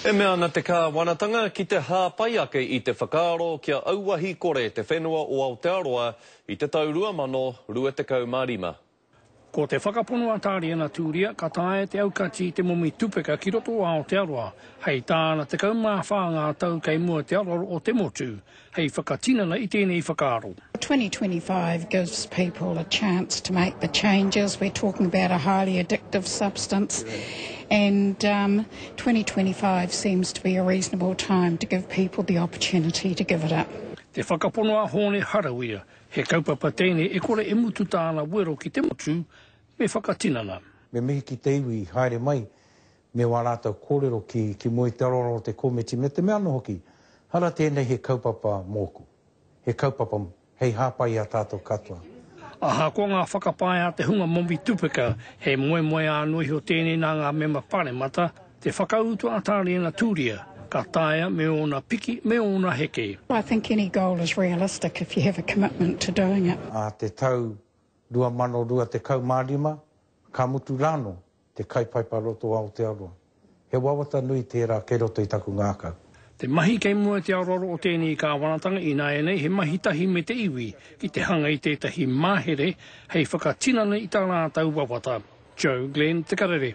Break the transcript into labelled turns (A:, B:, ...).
A: E mea ana te kāwanatanga ki te hāpai ake I te whakaaro kia auahi kore te whenua o Aotearoa I te tau 2025.
B: Ko te whakapono a Tāriana Tūria, ka tae te aukati te momi tupeka ki roto o Aotearoa, hei tāna te kaumā whāngā tau kei mua te aroro o te motu, hei whakatinana I tēnei whakaaro.
C: 2025 gives people a chance to make the changes. We're talking about a highly addictive substance, and 2025 seems to be a reasonable time to give people the opportunity to give it up.
B: Te whakapono a hone harawia, he kaupapa tēnei e kore e mutu tāna wero ki te motu, me whakatinana.
D: Me mihi ki te iwi haere mai, me wā rātau kōrero ki moe te aroro te komiti, me te mea no hoki, hara tēnei he kaupapa mōku, he kaupapa hei hāpai a tātou katoa.
B: Aha ko ngā whakapai a te hunga momi tupeka, he moe anui ho tēnei nā ngā mema pare mata, te whakautu a Tāriana Tūria, ka taea me ona piki, me ona heke.
C: I think any goal is realistic if you have a commitment to doing it.
D: A te tau 2002 te kaumārima, ka mutu rāno te kaipaipa roto o Aotearoa. He wawata nui tērā kei roto I taku ngākau.
B: Te mahi kei mua te auroro o tēnei kāwanatanga I nā enei he mahi tahi me te iwi ki te hanga I tētahi māhere hei whakatinana I tā rātau wawata. Joe Glenn, Te Karere.